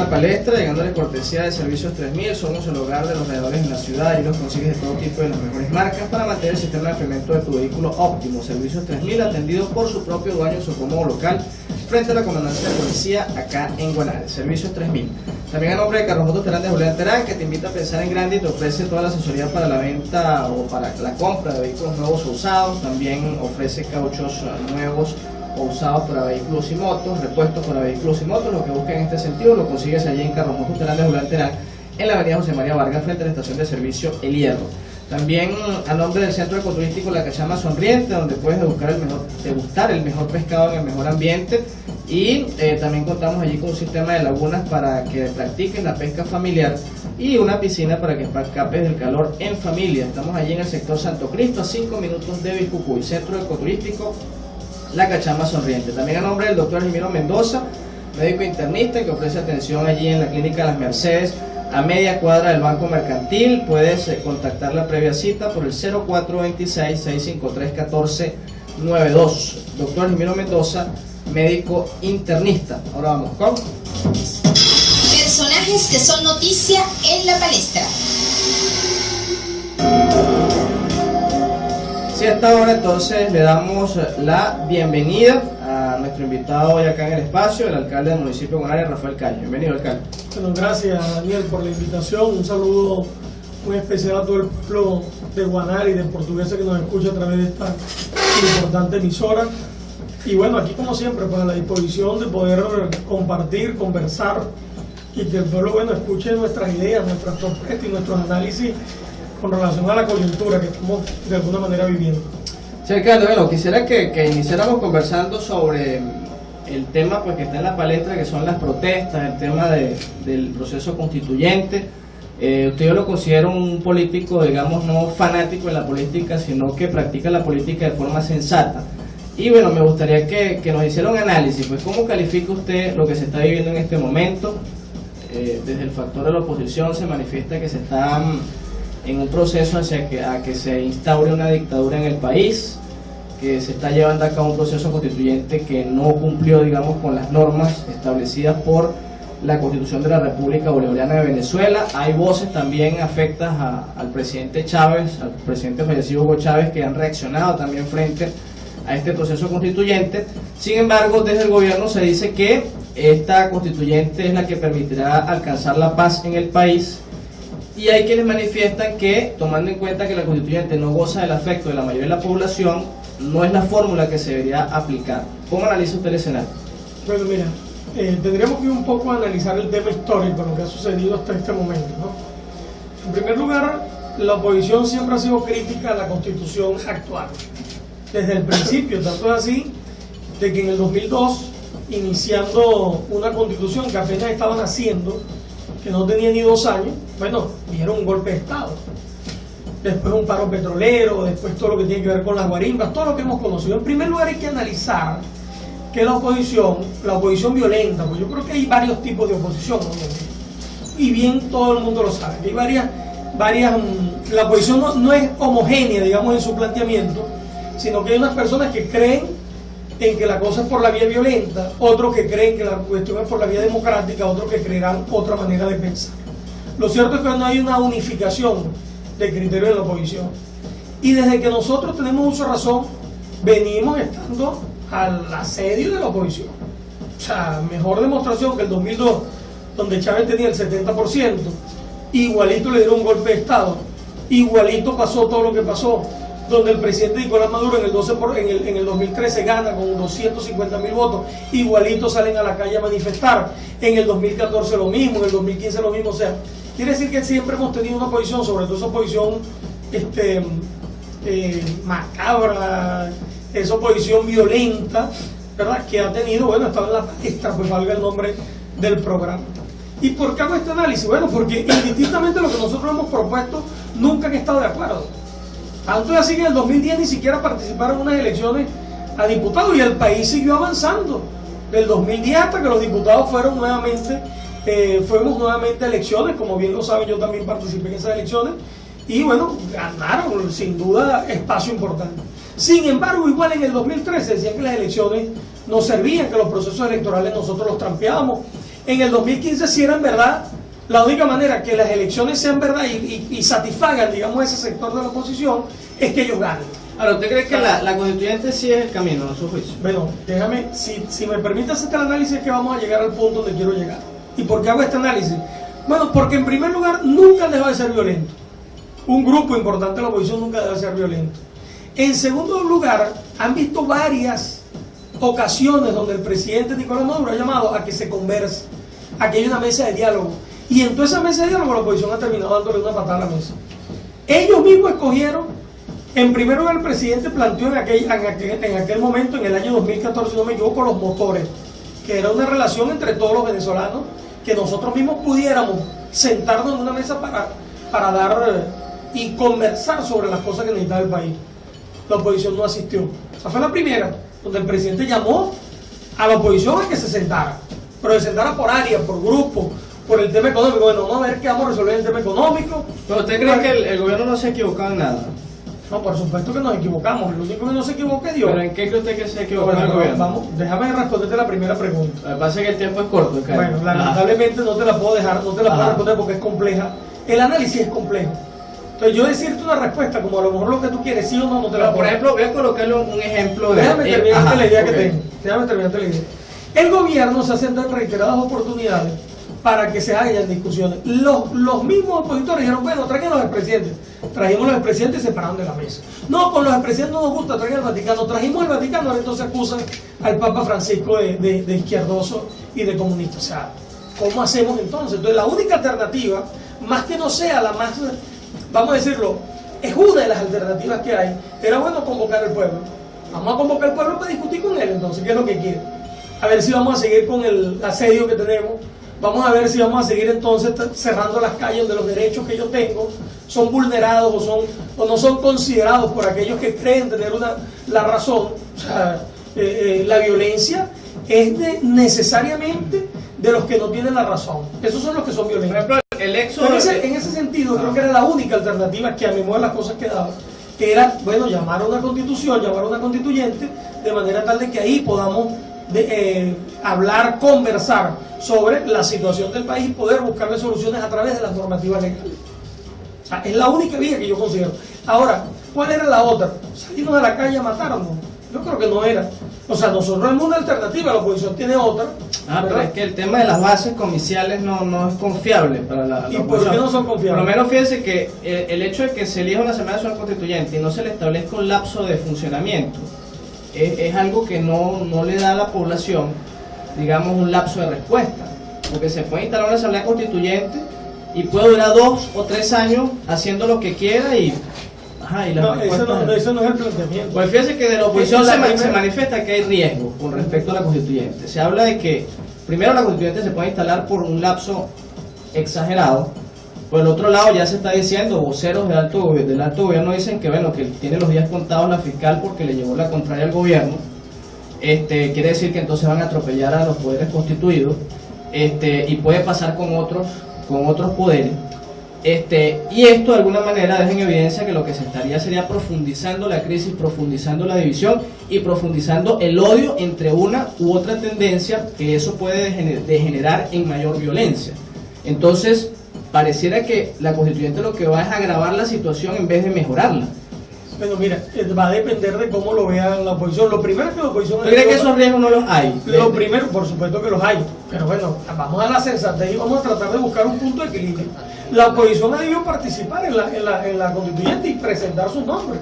La Palestra, llegándole cortesía de Servicios 3000. Somos el hogar de los radiadores en la ciudad y los consigues de todo tipo de las mejores marcas para mantener el sistema de enfriamiento de tu vehículo óptimo. Servicios 3000, atendido por su propio dueño en su cómodo local frente a la comandancia de policía acá en Guanare. Servicios 3000. También a nombre de Carlos Motos Terán de Julián Terán, que te invita a pensar en grande y te ofrece toda la asesoría para la venta o para la compra de vehículos nuevos o usados. También ofrece cauchos nuevos o usados para vehículos y motos, repuestos para vehículos y motos. Lo que busques en este sentido lo consigues allí en Carlos Motos Terán de Julián Terán, en la avenida José María Vargas, frente a la estación de servicio El Hierro. También a nombre del Centro Ecoturístico La Cachama Sonriente, donde puedes degustar el mejor pescado en el mejor ambiente. Y también contamos allí con un sistema de lagunas para que practiques la pesca familiar y una piscina para que escapes del calor en familia. Estamos allí en el sector Santo Cristo, a 5 minutos de Biscucuy, Centro Ecoturístico La Cachama Sonriente. También a nombre del doctor Jimiro Mendoza, médico internista, que ofrece atención allí en la clínica Las Mercedes, a media cuadra del Banco Mercantil. Puedes contactar la previa cita por el 0426-653-1492. Doctor Jimiro Mendoza, médico internista. Ahora vamos con personajes que son noticia en La Palestra. Sí, a esta hora entonces le damos la bienvenida a nuestro invitado hoy acá en el espacio, el alcalde del municipio de Guanare, Rafael Calle. Bienvenido, alcalde. Bueno, gracias, Daniel, por la invitación. Un saludo muy especial a todo el pueblo de Guanare y de portugueses que nos escucha a través de esta importante emisora. Y bueno, aquí como siempre, para la disposición de poder compartir, conversar y que el pueblo, bueno, escuche nuestras ideas, nuestras propuestas y nuestros análisis con relación a la coyuntura que estamos de alguna manera viviendo. Sí, alcalde, bueno, quisiera que iniciáramos conversando sobre el tema pues que está en la palestra, que son las protestas, el tema del proceso constituyente. Yo lo considero un político, digamos, no fanático de la política, sino que practica la política de forma sensata. Y bueno, me gustaría que nos hiciera un análisis, pues ¿cómo califica usted lo que se está viviendo en este momento? Desde el factor de la oposición se manifiesta que se está en un proceso hacia que se instaure una dictadura en el país, que se está llevando a cabo un proceso constituyente que no cumplió, digamos, con las normas establecidas por la Constitución de la República Bolivariana de Venezuela. Hay voces también afectas al presidente Chávez, al presidente fallecido Hugo Chávez, que han reaccionado también frente a este proceso constituyente. Sin embargo, desde el gobierno se dice que esta constituyente es la que permitirá alcanzar la paz en el país, y hay quienes manifiestan que, tomando en cuenta que la constituyente no goza del afecto de la mayoría de la población, no es la fórmula que se debería aplicar. ¿Cómo analiza usted el escenario? Bueno, mira, tendríamos que ir un poco a analizar el tema histórico, lo que ha sucedido hasta este momento, ¿no? En primer lugar, la oposición siempre ha sido crítica a la constitución actual. Desde el principio, tanto es así, de que en el 2002, iniciando una constitución que apenas estaban haciendo, que no tenía ni 2 años, bueno, dieron un golpe de Estado. Después un paro petrolero, después todo lo que tiene que ver con las guarimbas, todo lo que hemos conocido. En primer lugar hay que analizar que la oposición violenta, pues yo creo que hay varios tipos de oposición, ¿no? Y bien todo el mundo lo sabe, que hay varias la oposición no es homogénea, digamos, en su planteamiento, sino que hay unas personas que creen en que la cosa es por la vía violenta, otros que creen que la cuestión es por la vía democrática, otros que creerán otra manera de pensar. Lo cierto es que no hay una unificación de criterios de la oposición. Y desde que nosotros tenemos uso de razón, venimos estando al asedio de la oposición. O sea, mejor demostración que el 2002, donde Chávez tenía el 70%, igualito le dieron un golpe de Estado, igualito pasó todo lo que pasó, donde el presidente Nicolás Maduro en el 2013 gana con 250.000 votos, igualito salen a la calle a manifestar, en el 2014 lo mismo, en el 2015 lo mismo. O sea, quiere decir que siempre hemos tenido una posición, sobre todo esa posición macabra, esa oposición violenta, ¿verdad?, que ha tenido, bueno, estado en la palestra, pues valga el nombre del programa. ¿Y por qué hago este análisis? Bueno, porque indistintamente lo que nosotros hemos propuesto, nunca han estado de acuerdo. Tanto es así que en el 2010 ni siquiera participaron en unas elecciones a diputados y el país siguió avanzando. Del 2010 hasta que los diputados fuimos nuevamente a elecciones, como bien lo saben, yo también participé en esas elecciones, y bueno, ganaron sin duda espacio importante. Sin embargo, igual en el 2013 decían que las elecciones no servían, que los procesos electorales nosotros los trampeábamos, En el 2015 sí era en verdad la única manera que las elecciones sean verdad y satisfagan, digamos, ese sector de la oposición, es que ellos ganen. Ahora, ¿usted cree que la constituyente sí es el camino, a su juicio? Bueno, déjame, si me permite hacer este análisis, que vamos a llegar al punto donde quiero llegar. ¿Y por qué hago este análisis? Bueno, porque en primer lugar nunca dejó de ser violento. Un grupo importante de la oposición nunca debe ser violento. En segundo lugar, han visto varias ocasiones donde el presidente Nicolás Maduro ha llamado a que se converse, a que haya una mesa de diálogo. Y en toda esa mesa de diálogo la oposición ha terminado dándole una patada a la mesa. Ellos mismos escogieron, en primer lugar el presidente planteó en aquel momento, en el año 2014, si no me equivoco, los motores, que era una relación entre todos los venezolanos, que nosotros mismos pudiéramos sentarnos en una mesa para dar y conversar sobre las cosas que necesitaba el país. La oposición no asistió. Esa fue la primera, donde el presidente llamó a la oposición a que se sentara, pero se sentara por área, por grupo, por el tema económico. Bueno, vamos a ver qué vamos a resolver el tema económico. ¿Pero usted cree que el gobierno no se ha equivocado en nada? No, por supuesto que nos equivocamos. Lo único que no se equivoca es Dios. ¿Pero en qué cree usted que se ha equivocado el Bueno, gobierno? vamos, déjame responderte la primera pregunta. Lo que pasa es que el tiempo es corto, Carlos. Bueno, lamentablemente no te la puedo dejar, no te la puedo Ajá. responder porque es compleja. El análisis es complejo. Entonces yo decirte una respuesta como a lo mejor lo que tú quieres, sí o no, no te la Pero, puedo. por ejemplo, voy a colocarle un ejemplo de... Déjame terminarte ajá, la idea que ok. tengo. Déjame terminarte la idea. El gobierno se hace en reiteradas oportunidades para que se hagan discusiones. Los mismos opositores dijeron, bueno, traigan los expresidentes. Trajimos los expresidentes y se pararon de la mesa. No, con los expresidentes no nos gusta, traigan el Vaticano. Trajimos el Vaticano, ahora entonces acusan al Papa Francisco de izquierdoso y de comunista. O sea, ¿cómo hacemos entonces? Entonces la única alternativa, más que no sea la más, vamos a decirlo, es una de las alternativas que hay, era bueno convocar al pueblo. Vamos a convocar al pueblo para discutir con él, entonces, ¿qué es lo que quiere? A ver si vamos a seguir con el asedio que tenemos, vamos a ver si vamos a seguir entonces cerrando las calles donde los derechos que yo tengo son vulnerados o no son considerados por aquellos que creen tener la razón. O sea, la violencia es necesariamente de los que no tienen la razón. Esos son los que son violentos. Por ejemplo, el éxodo... En ese sentido, creo que era la única alternativa que a mi modo de las cosas que daba, que era, bueno, llamar a una constitución, llamar a una constituyente, de manera tal de que ahí podamos hablar, conversar sobre la situación del país y poder buscarle soluciones a través de las normativas legales. O sea, es la única vía que yo considero. Ahora, ¿cuál era la otra? ¿Salirnos a la calle a matarnos? Yo creo que no era. O sea, nosotros tenemos una alternativa, la oposición tiene otra. pero es que el tema de las bases comiciales no es confiable para la ¿Y oposición. por qué no son confiables? Por lo menos fíjense que el hecho de que se elija una Asamblea Nacional Constituyente y no se le establezca un lapso de funcionamiento es algo que no le da a la población, digamos, un lapso de respuesta. Porque se puede instalar una Asamblea Constituyente y puede durar 2 o 3 años haciendo lo que quiera y... Ajá, y la No, respuesta eso no es el planteamiento. Pues fíjense que de la oposición Es que la se primera- manifiesta que hay riesgo con respecto a la constituyente. Se habla de que primero la constituyente se puede instalar por un lapso exagerado. Por el otro lado ya se está diciendo, voceros del alto gobierno dicen que bueno, que tiene los días contados la fiscal porque le llevó la contraria al gobierno. Quiere decir que entonces van a atropellar a los poderes constituidos, y puede pasar con otros poderes. Y esto de alguna manera deja en evidencia que lo que se estaría sería profundizando la crisis, profundizando la división y profundizando el odio entre una u otra tendencia, que eso puede degenerar en mayor violencia. Entonces, pareciera que la constituyente lo que va es agravar la situación en vez de mejorarla. Bueno, mira, va a depender de cómo lo vea la oposición. Lo primero es que la oposición... ¿Tú crees que esos riesgos no los hay? Lo primero, por supuesto que los hay, pero bueno, vamos a la sensatez y vamos a tratar de buscar un punto de equilibrio. La oposición ha debido participar en la constituyente y presentar sus nombres.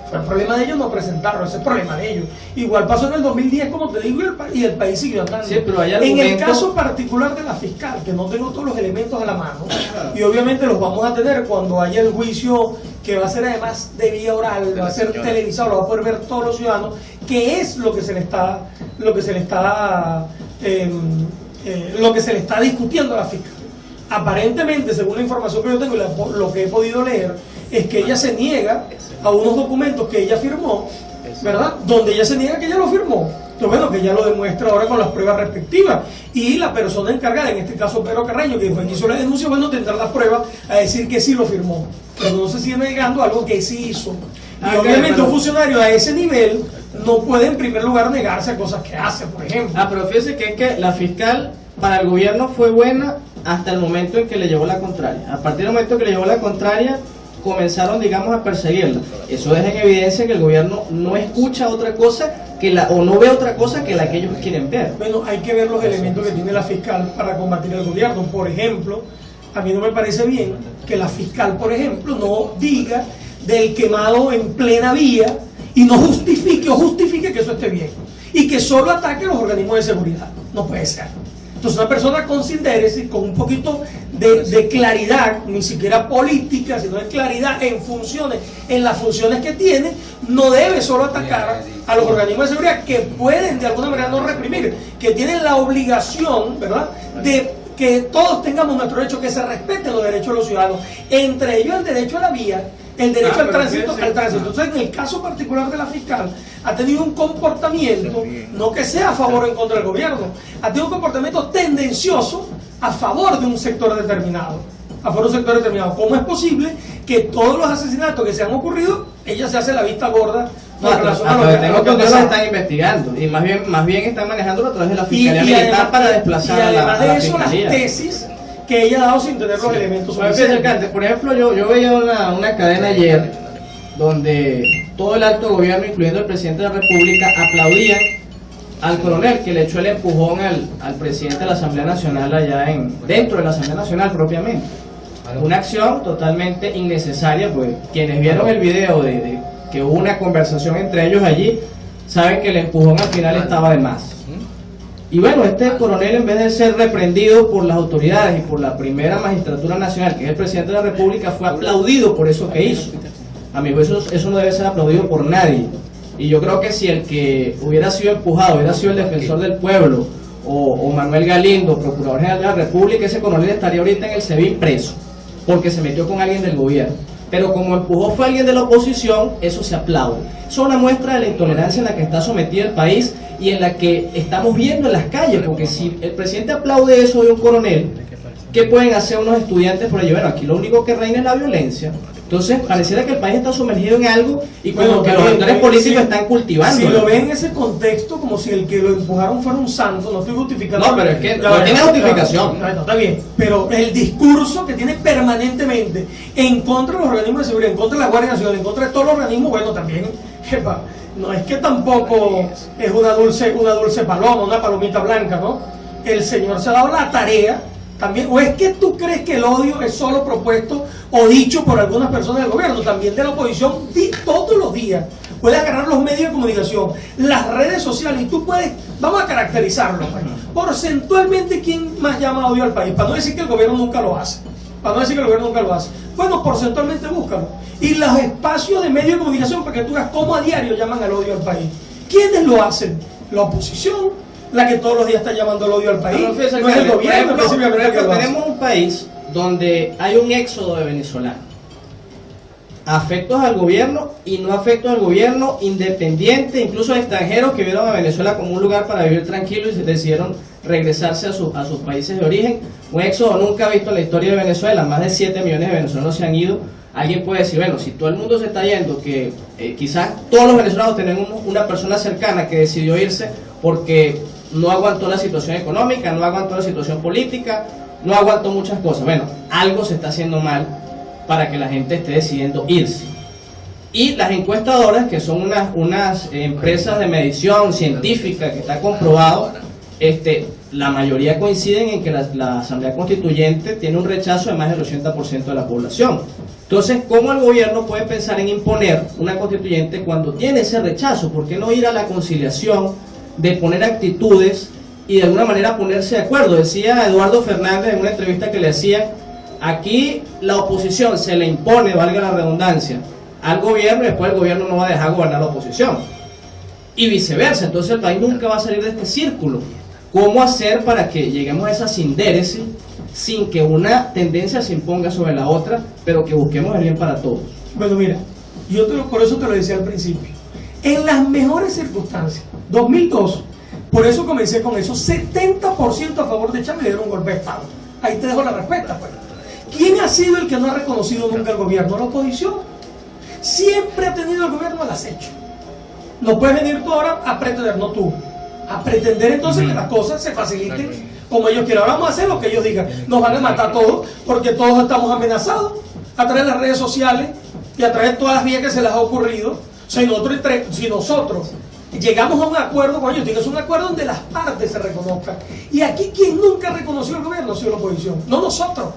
Fue el problema de ellos no presentarlo, ese es el problema de ellos. Igual pasó en el 2010, como te digo, y el país siguió andando. Sí, pero hay en el argumentos... caso particular de la fiscal, que no tengo todos los elementos a la mano, y obviamente los vamos a tener cuando haya el juicio, que va a ser además de vía oral, va a ser televisado, lo va a poder ver todos los ciudadanos, que es lo que se le está discutiendo a la fiscal. Aparentemente, según la información que yo tengo y lo que he podido leer, es que ella se niega a unos documentos que ella firmó, ¿verdad? Donde ella se niega que ella lo firmó. Entonces, bueno, que ella lo demuestra ahora con las pruebas respectivas. Y la persona encargada, en este caso Pedro Carreño, que fue quien hizo la denuncia, bueno, tendrá las pruebas a decir que sí lo firmó. Pero no se sigue negando algo que sí hizo. Y obviamente pero... un funcionario a ese nivel no puede en primer lugar negarse a cosas que hace, por ejemplo. Pero fíjese que es que la fiscal para el gobierno fue buena hasta el momento en que le llevó la contraria. A partir del momento que le llevó la contraria, comenzaron, digamos, a perseguirla. Eso deja en evidencia que el gobierno no escucha otra cosa o no ve otra cosa que la que ellos quieren ver. Bueno, hay que ver los elementos que tiene la fiscal para combatir al gobierno. Por ejemplo, a mí no me parece bien que la fiscal, por ejemplo, no diga del quemado en plena vía y no justifique que eso esté bien y que solo ataque a los organismos de seguridad. No puede ser. Entonces una persona con sindéresis, con un poquito de claridad, ni siquiera política, sino de claridad en las funciones que tiene, no debe solo atacar a los organismos de seguridad que pueden de alguna manera no reprimir, que tienen la obligación, ¿verdad?, de que todos tengamos nuestro derecho, que se respeten los derechos de los ciudadanos, entre ellos el derecho a la vía, el derecho al tránsito. Entonces, en el caso particular de la fiscal, ha tenido un comportamiento, no que sea a favor o en contra del gobierno, ha tenido un comportamiento tendencioso a favor de un sector determinado. ¿Cómo es posible que todos los asesinatos que se han ocurrido, ella se hace la vista gorda con relación a lo que los están investigando? Y más bien están manejándolo a través de la Fiscalía Militar además, para desplazar a la de eso, Fiscalía. las tesis que ella ha dado sin tener los elementos suficientes. Por ejemplo, yo veía una cadena ayer donde todo el alto gobierno, incluyendo el presidente de la República, aplaudían al coronel que le echó el empujón al presidente de la Asamblea Nacional allá dentro de la Asamblea Nacional propiamente. Una acción totalmente innecesaria, pues quienes vieron el video de que hubo una conversación entre ellos allí, saben que el empujón al final estaba de más. Y bueno, este coronel, en vez de ser reprendido por las autoridades y por la primera magistratura nacional, que es el presidente de la República, fue aplaudido por eso que hizo. Amigo, eso no debe ser aplaudido por nadie. Y yo creo que si el que hubiera sido empujado hubiera sido el defensor del pueblo o Manuel Galindo, procurador general de la República, ese coronel estaría ahorita en el SEBIN preso, porque se metió con alguien del gobierno. Pero como empujó fue alguien de la oposición, eso se aplaude. Eso es una muestra de la intolerancia en la que está sometido el país y en la que estamos viendo en las calles, porque si el presidente aplaude eso de un coronel, ¿qué pueden hacer unos estudiantes por allí? Bueno, aquí lo único que reina es la violencia. Entonces pareciera que el país está sumergido en algo y como que los actores políticos están cultivando. Si lo ven en ese contexto, como si el que lo empujaron fuera un santo, no estoy justificando. No, pero es que no tiene justificación. No, está bien, pero el discurso que tiene permanentemente en contra de los organismos de seguridad, en contra de la Guardia Nacional, en contra de todos los organismos, bueno, también, jefa, no es que tampoco es una dulce paloma, una palomita blanca, ¿no? El señor se ha dado la tarea también, o es que tú crees que el odio es solo propuesto o dicho por algunas personas del gobierno, también de la oposición, todos los días puedes agarrar los medios de comunicación, las redes sociales, y tú puedes, vamos a caracterizarlo, pues, porcentualmente quién más llama odio al país, para no decir que el gobierno nunca lo hace, bueno, porcentualmente búscalo, y los espacios de medios de comunicación para que tú veas cómo a diario llaman al odio al país. ¿Quiénes lo hacen? La oposición, la que todos los días está llamando al odio al país, no es el gobierno. Por ejemplo, tenemos un país donde hay un éxodo de venezolanos, afectos al gobierno y no afectos al gobierno, independiente, incluso extranjeros que vieron a Venezuela como un lugar para vivir tranquilo y se decidieron regresarse a sus países de origen. Un éxodo nunca visto en la historia de Venezuela, más de 7 millones de venezolanos se han ido. Alguien puede decir, bueno, si todo el mundo se está yendo, que quizás todos los venezolanos tenemos una persona cercana que decidió irse porque no aguantó la situación económica, no aguantó la situación política, no aguantó muchas cosas. Bueno, algo se está haciendo mal para que la gente esté decidiendo irse. Y las encuestadoras, que son unas empresas de medición científica que está comprobado, la mayoría coinciden en que la Asamblea Constituyente tiene un rechazo de más del 80% de la población. Entonces, ¿cómo el gobierno puede pensar en imponer una constituyente cuando tiene ese rechazo? ¿Por qué no ir a la conciliación, de poner actitudes y de alguna manera ponerse de acuerdo? Decía Eduardo Fernández en una entrevista que le hacían, aquí la oposición se le impone, valga la redundancia, al gobierno y después el gobierno no va a dejar gobernar a la oposición. Y viceversa, entonces el país nunca va a salir de este círculo. ¿Cómo hacer para que lleguemos a esa sindéresis sin que una tendencia se imponga sobre la otra, pero que busquemos el bien para todos? Bueno, mira, por eso te lo decía al principio. En las mejores circunstancias, 2002, por eso comencé con eso, 70% a favor de Chávez le dieron un golpe de Estado. Ahí te dejo la respuesta, pues. ¿Quién ha sido el que no ha reconocido nunca al gobierno? La oposición. Siempre ha tenido el gobierno al acecho. No puedes venir tú ahora a pretender, no tú, a pretender entonces que las cosas se faciliten como ellos quieran. Ahora vamos a hacer lo que ellos digan. Nos van a matar todos, porque todos estamos amenazados a través de las redes sociales y a través de todas las vías que se les ha ocurrido. Si nosotros llegamos a un acuerdo con ellos, tiene que ser un acuerdo donde las partes se reconozcan. Y aquí quien nunca reconoció el gobierno ha sido la oposición, no nosotros.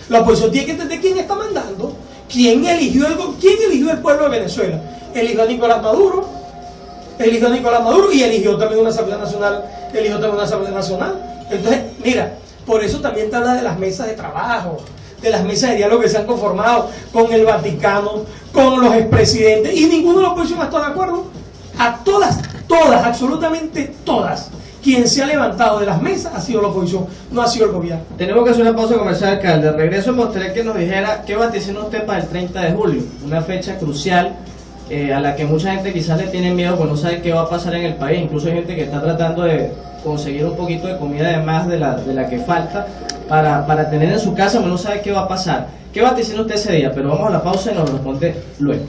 La oposición tiene que entender quién está mandando, quién eligió el pueblo de Venezuela. Eligió a Nicolás Maduro y eligió también una Asamblea Nacional. Entonces, mira, por eso también te habla de las mesas de trabajo, de las mesas de diálogo que se han conformado con el Vaticano, con los expresidentes, y ninguno de la oposición está de acuerdo. A todas, absolutamente todas, quien se ha levantado de las mesas ha sido la oposición, no ha sido el gobierno. Tenemos que hacer una pausa comercial, alcalde. De regreso me gustaría que nos dijera qué vaticina usted para el 30 de julio, una fecha crucial a la que mucha gente quizás le tiene miedo, pues no sabe qué va a pasar en el país. Incluso hay gente que está tratando de conseguir un poquito de comida de más de la que falta para tener en su casa, pero no sabe qué va a pasar. ¿Qué vaticina usted ese día? Pero vamos a la pausa y nos responde luego.